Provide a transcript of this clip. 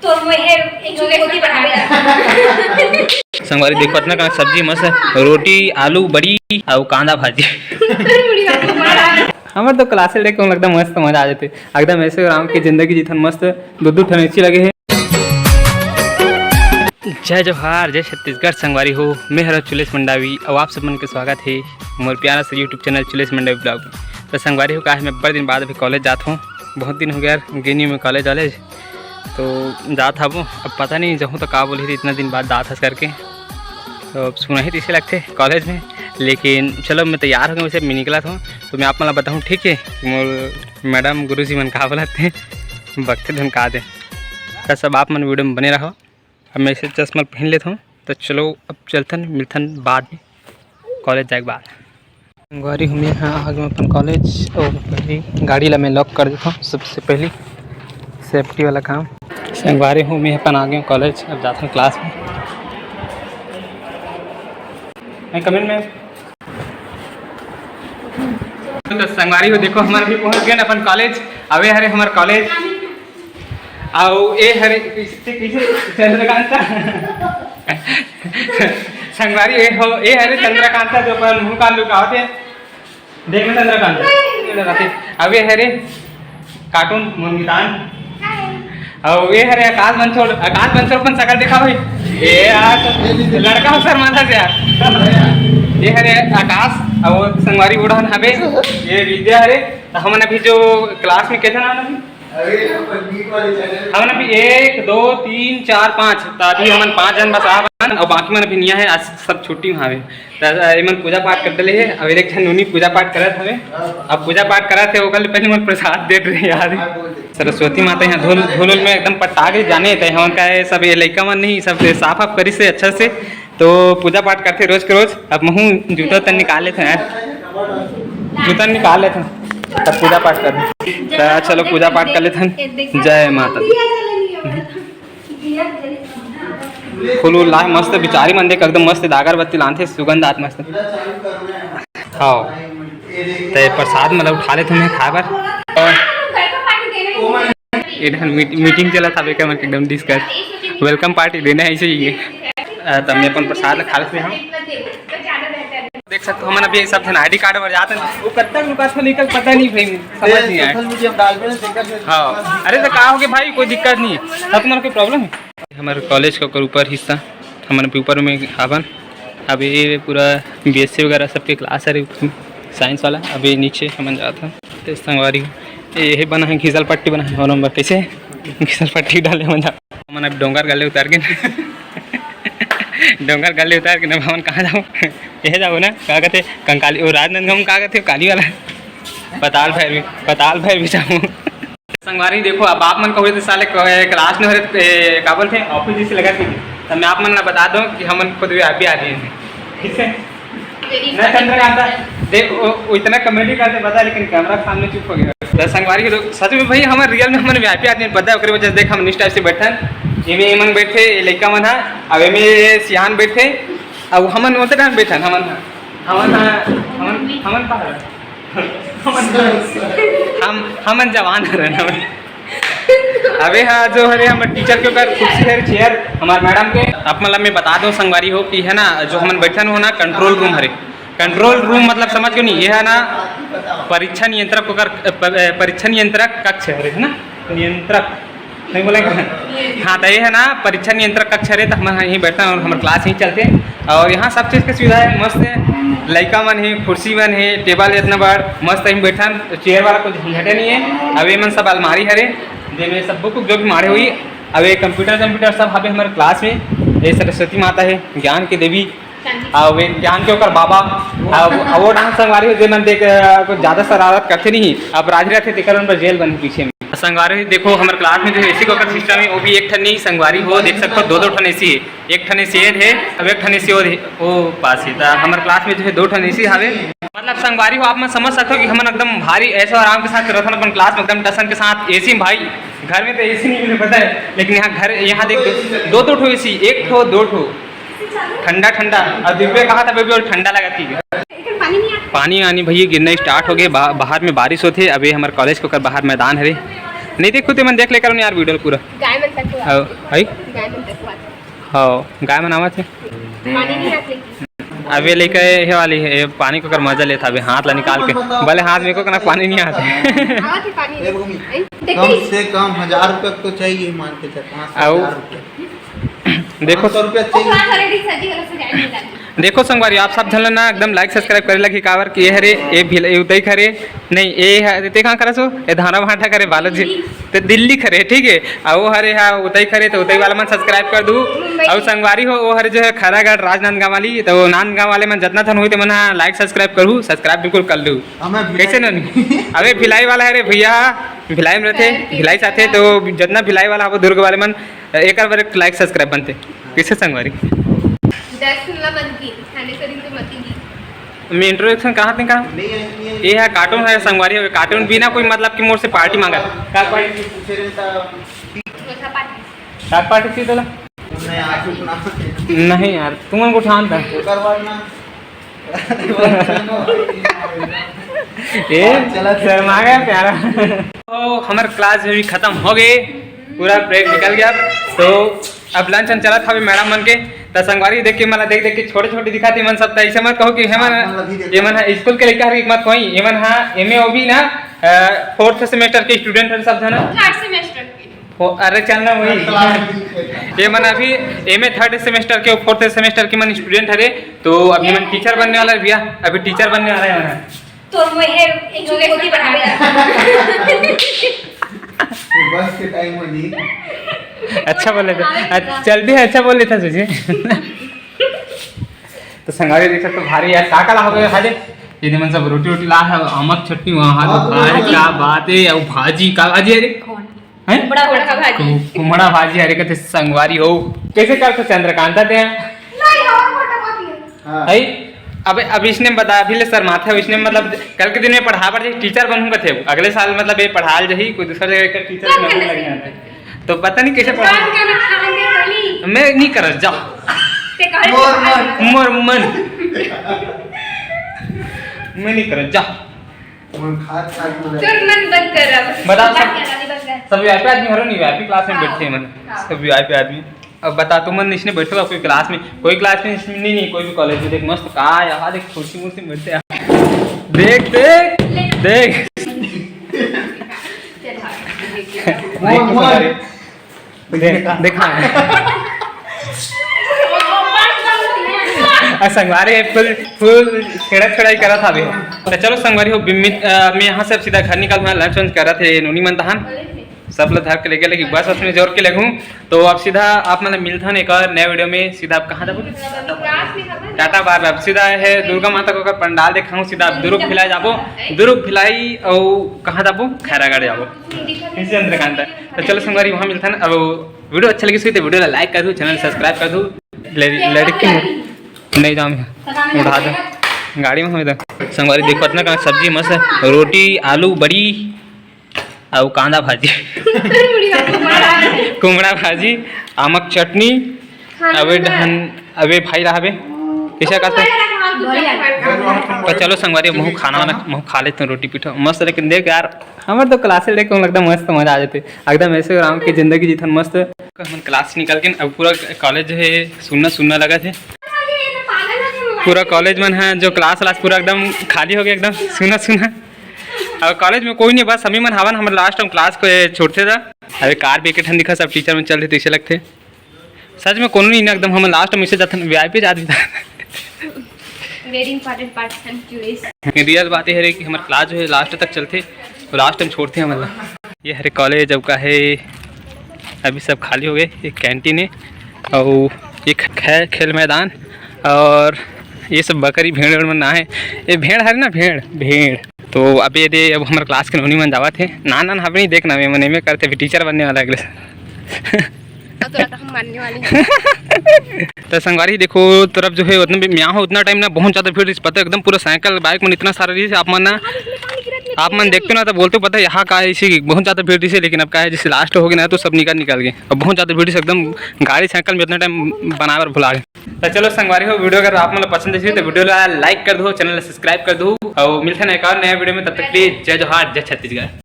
तो संगवारी देखो इतना का सब्जी मस्त है, रोटी आलू बड़ी और कांदा भाजी। हमारे तो क्लासे लेके लगता मस्त मजा आ जाते एकदम ऐसे आराम की जिंदगी जीथन मस्त दूध ठनेची लगे है। जय जोहार जय छत्तीसगढ़ संगवारी हो, मैं हर चुलेश मंडावी और आप सब मन के स्वागत है मोर प्यारा से यूट्यूब चैनल चुलेश मंडावी ब्लॉग में। तो संगवारी हो का है मैं बड़े दिन बाद अभी कॉलेज जाता हूँ, बहुत दिन हो गया गेनी में कॉलेज तो जात हूँ। अब पता नहीं जाऊँ तो का बोली थी इतना दिन बाद दात हंस करके, तो अब सुना ही इसे लगते कॉलेज में। लेकिन चलो मैं तैयार हो गया, वैसे मैं निकला था तो मैं आप मतलब बताऊँ ठीक है मोर मैडम गुरुजी मन का बोलाते बगते धन का दे तो सब आप मन वीडियो में बने रहो। अब मैं इसे चश्मा पहन लेता हूँ तो चलो अब चलतन मिलतन बाद में कॉलेज जाए के बाद। संगवारी हूँ मैं यहाँ आ गया अपन कॉलेज और पहली गाड़ी ला मैं लॉक कर देता हूँ, सबसे पहली सेफ्टी वाला काम। संगवारी हूँ मैं अपन आ गया कॉलेज, अब जाता हूँ क्लास में। मैं कमेंट में तो संगवारी हो देखो हमारे भी पहुँच गए अपन कॉलेज। अवे हरे हमारे कॉलेज आओ ए हरे चंद्रकांता संगवारी ए हरे चंद्रकांता जो अपन मुँह का लुकाते देखना चंद्रकांता। अवे हरे कार्टून मुंगितान और ये हरे आकाश बंसोड़ अपन सकल देखा भाई ये लड़का हो सर मानता यार। ये हरे आकाश और संगवारी उड़ान हवे ये विद्या हरे। तो हमने अभी जो क्लास में कैसे नाम हमने अभी 1 2 3 4 5 तो अभी हमन 5 जन बस आ और बाकी मन अभी नहीं है, आज सब छुट्टी में हवे। तो मन पूजा पाठ करते ले है। अब एक नूनी पूजा पाठ करत हवे। अब पूजा पाठ करत है ओकर पहले मन प्रसाद देत रहे यार। सरस्वती माता यहाँ धूल में एकदम पटा के जाने थे हम का है सब ये लड़का मन नहीं सब साफ आप करी से अच्छा से तो पूजा पाठ करते रोज के रोज। अब महू जूता तन निकाल लेते यार, जूता निकाल लेते तब पूजा पाठ कर। तो चलो पूजा पाठ कर लेते। जय माता फूल लाए मस्त बिचारी मन देख एकदम मस्त अगरबत्ती लाते सुगंध आत मस्त। हाँ तो प्रसाद मतलब उठा लेते हैं खाए बर। मीटिंग चला था एकदम डिस्कस वेलकम पार्टी देना है ऐसे ही। तो मैं अपन प्रसाद खा लेते हैं। देख सकते हो हम अभी सब थे ID कार्ड पर जाते हैं वो कब तक लुका निकल पता नहीं भाई समझ नहीं आया। हाँ अरे तो कहा हो गया भाई कोई दिक्कत नहीं है, सब तुम्हारा कोई प्रॉब्लम है। हमारे कॉलेज का ऊपर हिस्सा हमारे ऊपर में आवन अभी पूरा BSc वगैरह सबके क्लास है साइंस वाला। अभी नीचे हम जाता तो संगवारी ये बना है घिसल पट्टी बना है और नंबर कैसे घिसल पट्टी डाले मन अब डोंगर गले उतार के डोंगर गले उतार के भवन कहाँ जाऊँ यह जाओ ना क्या कहते कंकाली और राजनंदगांव कहाँ कहते काली वाला पताल भैर भी जाऊँ। संगवारी देखो अब आप मन कहो साले क्लास में का बोलते ऑफिस से लगा थी तो मैं आप मन बता दूँ कि हम खुद भी आप भी आ गए हैं ठीक है ना चंद्रकांता देखो इतना कमेडी करते पता लेकिन कैमरा सामने चुप हो गया। तो संगवारी के लोग सच में भाई हमारे रियल में हमारे VIP आदमी पता है वजह देख हम इस टाइप से बैठन ये मन बैठे लड़का मन है अब एमे सियान बैठे अब हमन होते टाइम बैठन हमन जवान हरन अबे हाँ जो हरे हमारे टीचर के ऊपर कुर्सी है चेयर हमारे मैडम के आप मतलब मैं बता दूं संगवारी हो कि है ना जो हमन बैठन हो ना कंट्रोल रूम हरे। कंट्रोल रूम मतलब समझ क्यों नहीं ये है ना परीक्षा नियंत्रक परीक्षा नियंत्रक कक्ष है ना नियंत्रक नहीं बोलेंगे हाँ तो ये है ना परीक्षा नियंत्रक कक्ष है। तो हम यहीं बैठते हैं और हमारे क्लास यहीं चलते हैं और यहाँ सब चीज़ की सुविधा है मस्त है। लड़का मन है कुर्सी मन है टेबल इतना बड़ मस्त यहीं बैठन चेयर वाला कुछ झंझटे नहीं है। अब ये मन सब अलमारी हरे जिनमें सब बुक जो भी मारे हुई अब ये कंप्यूटर सब हमें हमारे क्लास में ये सरस्वती माता है ज्ञान की देवी और वे ज्ञान के ऊपर बाबा वो डांस संगवारी जो मन देख कुछ ज़्यादा शरारत करते नहीं अपराधी रहते तेकर उन पर जेल बन पीछे में। संगवारी देखो हमारे क्लास में जो AC का सिस्टम है वो भी एक ठन नहीं संगवारी हो देख सकते हो 2 ठन AC है, एक ठन AC है अब एक ठन AC वो पास है। तो हमारे क्लास में जो है 2 ठन AC हवे मतलब संगवारी हो आप मैं समझ सकते हो कि हम एकदम भारी ऐसे आराम के साथ रहते अपन क्लास में एकदम टसन के साथ AC में भाई घर में तो AC नहीं मुझे पता है लेकिन यहाँ देख 2 ठो AC 1 ठो 2 ठो ठंडा और दिव्य कहा था बेबी और ठंडा लगाती है पानी आनी भैया गिरना स्टार्ट हो गए बाहर में बारिश होती है। अभी हमारे कॉलेज के बाहर मैदान है नहीं देखो तो मन देख ले करो यार वीडियो पूरा गाय मन तक हां हाय गाय मन तक हां गाय मन आवत है पानी नहीं हाथ लेके अबे लेके ये वाली है पानी को कर मजा लेता अबे हाथ ला निकाल के भले हाथ में को ना पानी नहीं आता आवा थी पानी कम से कम 1000 रुपए तो चाहिए मान के चल 5000 रुपए देखो 100 रुपए ओ चाहिए। खा रेडी सजी गला से गाय मिला देखो संगवारी आप सब झलन ना एकदम लाइक सब्सक्राइब करे लगी कावर कि ये हरे ये भी उतई करे नहीं ये ते कहां करसो ये धाना भाटा करे बालाजी ते दिल्ली करे ठीक है आ वो हरे हा उतई करे तो उतई वाला मन सब्सक्राइब कर दू और संगवारी हो वो हरे जो है खरागढ़ राजनांदगांव वाली तो नांदगांव वाले मन जितना थन होई ते मन लाइक सब्सक्राइब करू सब्सक्राइब बिल्कुल कर लू हमें कैसे नहीं अबे भिलाई वाला है रे भैया भिलाई में रहते भिलाई साथे तो जितना भिलाई वाला हो दुर्ग वाले मन एक बार लाइक सब्सक्राइब बनते कैसे संगवारी दर्शनला मन की खाने करीन तो मती की मैं इंट्रोडक्शन कहाँ थे कहाँ नहीं है ये है कार्टून है संगवारी है कार्टून बिना कोई मतलब की मोर से पार्टी मांगा का पार्टी पूछे रहता चौथा पार्टी का पार्टी थी तोला नहीं आज अपना नहीं यार तुम को ठान था ओकर बाद ना ए चला शर्मा गया प्यारा तो हमारा क्लास भी खत्म हो गए पूरा ब्रेक निकल गया तो अब लंच चला था मैडम मन के तो संगवारी देख के मला देख देख के छोटे छोटे दिखाती मन सब ऐसे मत कहो कि हेमन ये मन स्कूल के लड़का हर एक मत कोई ये मन हां एमए ओबी ना 4th सेमेस्टर के स्टूडेंट है सब जना थर्ड सेमेस्टर की अरे चलना वही ये मन अभी एमए 3rd सेमेस्टर के 4th सेमेस्टर के मन स्टूडेंट है तो अभी मन टीचर बनने वाला है भैया अभी टीचर बनने वाला है मन तो मैं है एक छोटे होती बढ़ा बस के टाइम में नहीं अच्छा बोले थे चल भी अच्छा बोल लेता तुझे तो संगारी देख सकते भारी यार का ला हो गया हाजे ये मन सब रोटी रोटी ला है अमक चटनी वहां तो भाई क्या बात है और भाजी का भाजी अरे हैं बड़ा बड़ा भाजी कुमड़ा भाजी अरे कहते संगवारी हो कैसे करते चंद्रकांता ते नहीं और मोटा मोटी हां है अब इसने बता अभी ले सर माथे इसने मतलब कल के दिन में पढ़ा पर टीचर बनूंगा थे अगले साल मतलब ये पढ़ाल जही कोई दूसरा जगह का टीचर बनने लग जाते तो पता नहीं कैसे पढ़ा मैं नहीं कर जा मोर मन मैं नहीं कर जा मन खा खा चल मन बंद कर अब बता सब वीआईपी आदमी हरो नहीं वीआईपी क्लास में बैठते हैं मन सब वीआईपी आदमी अब बता तुम मन इसने बैठो कोई क्लास में नहीं कोई भी कॉलेज में देख मस्त का यार देख कुर्सी मुर्सी बैठते हैं देख देख देख देखा संगवारी फुल फुल छेड़ा छेड़ाई करा था अभी तो चलो संगवारी हो मैं यहाँ से अब सीधा घर निकल लंच वंच करा थे नूनी मंतहान सब लोग धर के लेके लगी बस उसमें जोर के लगूँ तो अब सीधा आप मतलब मिलता एक और नए वीडियो में सीधा आप कहाँ जाओ टाटा बाय बाय सीधा है दुर्गा माता को अगर पंडाल देखा सीधा दुर्ग भिलाई जाबो दुर्ग भिलाई और कहाँ जाबो खैरागढ़ जाबो चंद्रकांत तो चलो संगवारी वहाँ मिलता है अब वीडियो अच्छा लगी तो वीडियो लाइक कर दो चैनल सब्सक्राइब कर दो लड़की नहीं जाऊँ उठा दो गाड़ी में हम इधर संगवारी देखो इतना का सब्जी मस्त है रोटी आलू बड़ी और कांदा भाजी कुमड़ा भाजी आमक चटनी अबे भाई रहा कैसा करते तो चलो संगवारी मुँह खाना वाना मुँह खा लेते हैं रोटी पीठा मस्त लेकिन देख यार हमारे तो क्लास लेके लगता मस्त मजा आ जाते एकदम ऐसे आराम की जिंदगी जीतन मस्त हम क्लास निकल के अब पूरा कॉलेज है सुनना सुनना लगा थे पूरा कॉलेज में है जो क्लास व्लास पूरा एकदम खाली हो गया एकदम सुना सुना और कॉलेज में कोई नहीं बस हमी मन हवन हमारे लास्ट टाइम क्लास को छोड़ते था अरे कार भी एक ठंड दिखा सब टीचर में चल रहे थे इसे लगते सच में कौन नहीं ना एकदम हम लास्ट टाइम इसे जाते वीआईपी जाती था very important part curious real बात है कि हमारे क्लास जो है लास्ट तक चलते और लास्ट टाइम छोड़ते हैं मतलब ये हरे कॉलेज अब का है अभी सब खाली हो गए एक कैंटीन है और एक है खेल मैदान और ये सब बकरी भेड़ में ना है ये भेड़ है ना भेड़ तो अभी यदि अब हमारे क्लास के नोनी मन जावा थे ना हमें नहीं देखना मैं में करते टीचर बनने वाला अगले तो हम मानने वाले तो संगवारी देखो तरफ जो है उतना यहाँ हो उतना टाइम ना बहुत ज़्यादा भीड़ पता एकदम पूरा साइकिल बाइक में इतना सारा रही आप मन देखते ना तो बोलते पता यहाँ का है इसी बहुत ज़्यादा भीड़ थी लेकिन अब का है जैसे लास्ट हो गया ना तो सब निकल गए अब बहुत ज़्यादा भीड़ से एकदम गाड़ी साइकिल में इतना टाइम बनावर भुला गए तो चलो संगवारी हो वीडियो अगर आप मतलब पसंद है तो वीडियो लाइक कर दो चैनल सब्सक्राइब कर दो और मिलते हैं एक और नया वीडियो में तब तक के लिए जय जोहार जय छत्तीसगढ़।